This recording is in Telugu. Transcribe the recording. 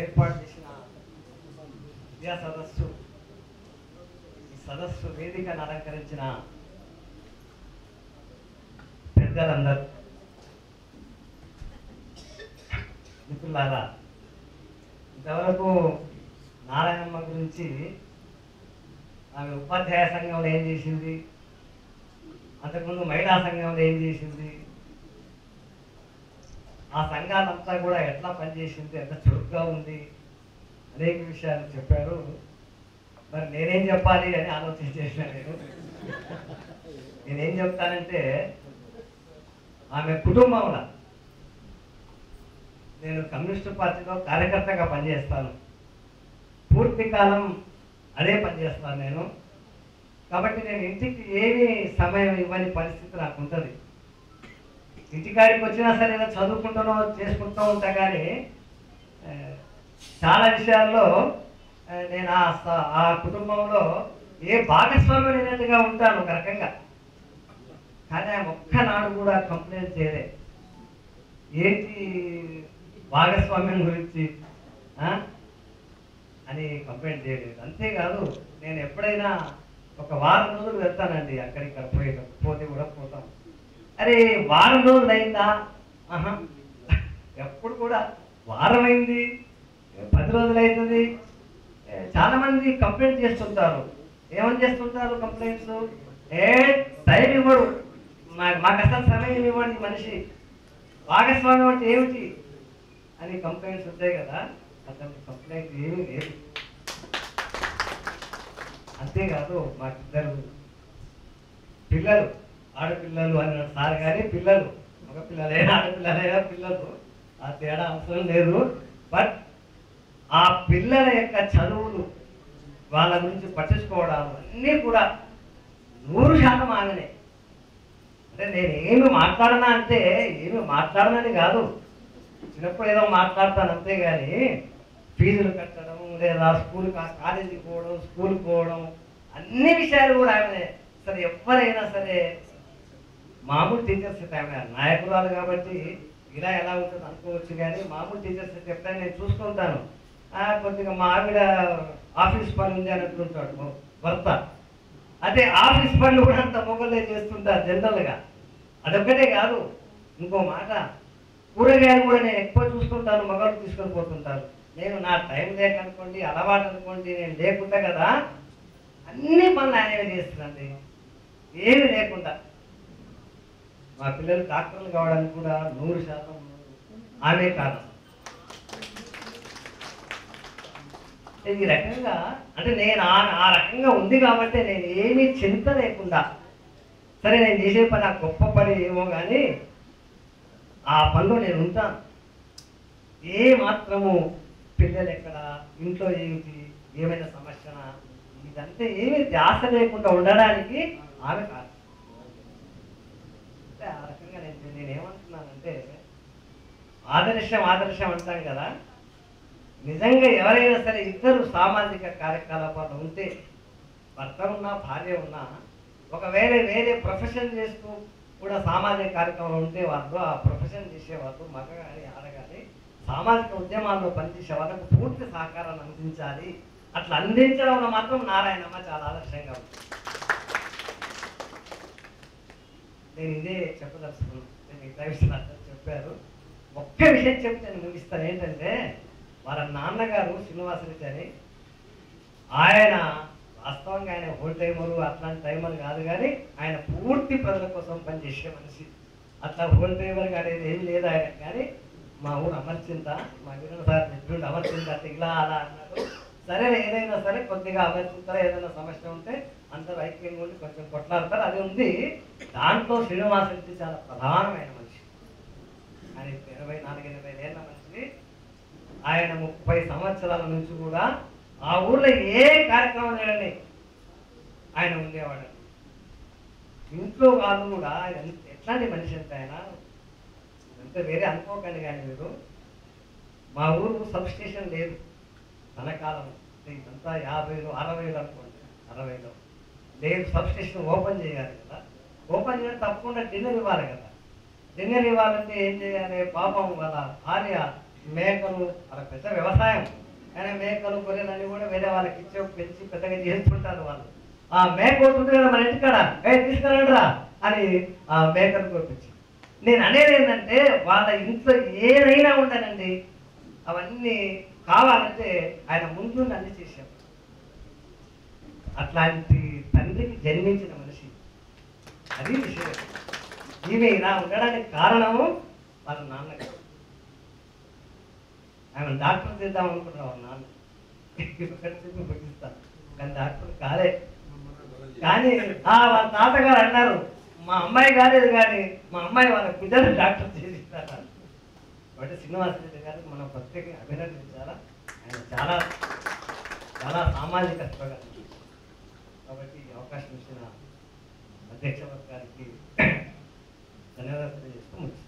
ఏర్పాటు చేసిన విద్యా సదస్సు, ఈ సదస్సు వేదికను అలంకరించిన పెద్దలందరూ, మిత్రులారా, ఇంతవరకు నారాయణమ్మ గురించి ఆమె ఉపాధ్యాయ సంఘంలో ఏం చేసింది, అంతకుముందు మహిళా సంఘంలో ఏం చేసింది, ఆ సంఘాలంతా కూడా ఎట్లా పనిచేసింది, ఎంత చురుగ్గా ఉంది, అనేక విషయాలు చెప్పారు. మరి నేనేం చెప్పాలి అని ఆలోచన చేసిన నేనేం చెప్తానంటే, ఆమె కుటుంబంలో నేను కమ్యూనిస్టు పార్టీలో కార్యకర్తగా పనిచేస్తాను, పూర్తి కాలం అదే పనిచేస్తాను నేను. కాబట్టి నేను ఇంటికి ఏమీ సమయం ఇవ్వని పరిస్థితి నాకు ఉంటుంది. ఇంటికాడికి వచ్చినా సరే ఏదో చదువుకుంటానో చేసుకుంటూ ఉంటా, కానీ చాలా విషయాల్లో నేను ఆ కుటుంబంలో ఏ భాగస్వామ్యం లేనట్టుగా ఉంటాను ఒక రకంగా. కానీ ఆయన ఒక్కనాడు కూడా కంప్లైంట్ చేయలే, ఏంటి భాగస్వామ్యం గురించి అని కంప్లైంట్ చేయలేదు. అంతేకాదు, నేను ఎప్పుడైనా ఒక వారం రోజులు వెళ్తానండి అక్కడిక్కడ పోతే కూడా పోతాం. అరే వారం రోజులు అయిందా? ఆహా, ఎప్పుడు కూడా వారం అయింది, 10 రోజులు అవుతుంది. చాలా మంది కంప్లైంట్ చేస్తుంటారు. ఏమని చేస్తుంటారు కంప్లైంట్స్? టైం ఇవ్వడు, మాకు అసలు సమయం ఇవ్వండి మనిషి, భాగస్వామ్యం అంటే ఏమిటి అని కంప్లైంట్స్ ఉంటాయి కదా. అసలు కంప్లైంట్ ఏమీ లేదు. అంతేకాదు, మాకిద్దరు పిల్లలు, ఆడపిల్లలు అని సార్, కానీ పిల్లలు మగ పిల్లలైనా ఆడపిల్లలైనా పిల్లలు, ఆ తేడా అవసరం లేదు. బట్ ఆ పిల్లల యొక్క చదువులు, వాళ్ళ గురించి పట్టించుకోవడాలు అన్నీ కూడా 100% ఆమెనే. అంటే నేను ఏమి మాట్లాడనా అంటే ఏమి మాట్లాడనని కాదు, చిన్నప్పుడు ఏదో మాట్లాడతాను అంతేగాని ఫీజులు కట్టడం, లేదా కాలేజీకి పోవడం, స్కూల్కి పోవడం, అన్ని విషయాలు కూడా ఆమె. సరే ఎవరైనా సరే, మామూలు టీచర్స్ అయితే ఆమె నాయకురాలు కాబట్టి ఇలా ఎలా ఉంటుంది అనుకోవచ్చు, కానీ మామూలు టీచర్స్ అయితే ఎప్పుడైనా నేను చూసుకుంటాను, కొద్దిగా మా ఆవిడ ఆఫీస్ పని ఉంది అని అంటుంటాడు భర్త. అదే ఆఫీస్ పనులు కూడా అంత మొగలే చేస్తుంటారు జనరల్గా. అదొక్కటే కాదు, ఇంకో మాట, కూరగాయలు కూడా నేను ఎక్కువ చూసుకుంటాను, మగవాళ్ళు తీసుకొని పోతుంటారు. నేను నా టైం లేకనుకోండి, అలవాటు అనుకోండి, నేను లేకుండా కదా అన్ని పనులు ఆయనవే చేస్తున్నాండి, ఏమి లేకుండా. మా పిల్లలు డాక్టర్లు కావడానికి కూడా 100% ఆమె కారణం. ఈ రకంగా అంటే నేను ఆ రకంగా ఉంది కాబట్టి నేను ఏమీ చింత లేకుండా, సరే నేను చేసే పని ఆ గొప్ప పని ఏమో కానీ ఆ పనిలో నేను ఉంటాను. ఏ మాత్రము పిల్లలు ఎక్కడ, ఇంట్లో ఏమిటి, ఏమైనా సమస్యనా, ఇదంతా ఏమీ ధ్యాస లేకుండా ఉండడానికి ఆమె కాదు. అంటే ఆ రకంగా నేనేమంటున్నానంటే, ఆదర్శం అంటాం కదా, నిజంగా ఎవరైనా సరే ఇద్దరు సామాజిక కార్యకలాపాలు ఉంటే, భర్త ఉన్నా భార్య ఉన్నా, ఒకవేళ వేరే ప్రొఫెషన్ చేస్తూ కూడా సామాజిక కార్యక్రమాలు ఉంటే, వాళ్ళు ఆ ప్రొఫెషన్ చేసేవాళ్ళు మగ కానీ ఆడ కానీ సామాజిక ఉద్యమాల్లో పనిచేసే వాళ్ళకు పూర్తి సహకారాన్ని అందించాలి. అట్లా అందించడంలో మాత్రం నారాయణమ్మ చాలా ఆదర్శంగా ఉంది. నేను ఇదే చెప్పదలుచుకున్నాను. నేను మిగతా విషయాలు చెప్పారు. ఒక్క విషయం చెప్పి నేను ముగిస్తాను. ఏంటంటే, వాళ్ళ నాన్నగారు శ్రీనివాసరెడ్డి అని, ఆయన వాస్తవంగా ఆయన హోల్ టైమరు అట్లాంటి టైమర్ కాదు, కానీ ఆయన పూర్తి ప్రజల కోసం పనిచేసే మనిషి. అట్లా హోల్ టైమర్ అనేది ఏమి లేదు ఆయన. కానీ మా ఊరు అమర్చింత, మా వీరన్న సార్ చెప్పిండు, అమర్చింత అంటే ఇలా అలా అన్నారు. సరే ఏదైనా సరే కొద్దిగా అమర్చింతారా, ఏదైనా సమస్య ఉంటే అందరూ ఐక్యంగా ఉండి కొంచెం కొట్లాడతారు, అది ఉంది. దాంట్లో శ్రీనివాసరెడ్డి చాలా ప్రధానమైన మనిషి. ఆయన 84-85 ఏళ్ళ మనిషి. ఆయన 30 సంవత్సరాల నుంచి కూడా ఆ ఊర్లో ఏ కార్యక్రమం లేదండి ఆయన ఉండేవాడు. ఇంట్లో వాళ్ళు కూడా ఆయన ఎట్లాంటి మనిషి అంటే, ఆయన అంతే వేరే అనుకోకండి, కానీ మీరు మా ఊరు సబ్ స్టేషన్ లేదు తన కాలం, ఇదంతా 50లో 60లో అనుకోండి, 60లో లేదు. సబ్ స్టేషన్ ఓపెన్ చేయాలి కదా, ఓపెన్ చేయడం తప్పకుండా డిన్నర్ ఇవ్వాలి కదా. డిన్నర్ ఇవ్వాలంటే ఏం చేయాలి? పాపం వాళ్ళ భార్య మేకలు అలా పెద్ద వ్యవసాయం, కానీ మేకలు గొర్రెలన్నీ కూడా వేరే వాళ్ళకి ఇచ్చే పెంచి పెద్దగా చేసుకుంటారు వాళ్ళు. ఆ మేక ఉంటుంది కదా మన ఇంటికాడ, తీసుకురండిరా అని ఆ మేకను కోపించి. నేను అనేది ఏంటంటే వాళ్ళ ఇంట్లో ఏదైనా ఉంటానండి, అవన్నీ కావాలంటే ఆయన ముందు అన్ని చేశారు. అట్లాంటి తండ్రికి జన్మించిన మనిషి, అది విషయం. ఈమె ఇలా ఉండడానికి కారణము వాళ్ళ నాన్నగారు. ఆమె డాక్టర్ చేద్దాం అనుకుంటున్నాం వాళ్ళ నాన్న, పుట్టిస్తాను కానీ డాక్టర్ కాలే. కానీ వాళ్ళ తాతగారు అన్నారు, మా అమ్మాయి కాలేదు కానీ మా అమ్మాయి వాళ్ళ బిడ్డను డాక్టర్ చేసిస్తారు. కాబట్టి శ్రీనివాసరెడ్డి గారికి మనం ప్రత్యేకంగా అభినందించాలా. ఆయన చాలా చాలా సామాజిక స్పృహ. కాబట్టి ఈ అవకాశం ఇచ్చిన అధ్యక్ష వర్గానికి ధన్యవాదాలు తెలియజేస్తూ ముగిస్తాను.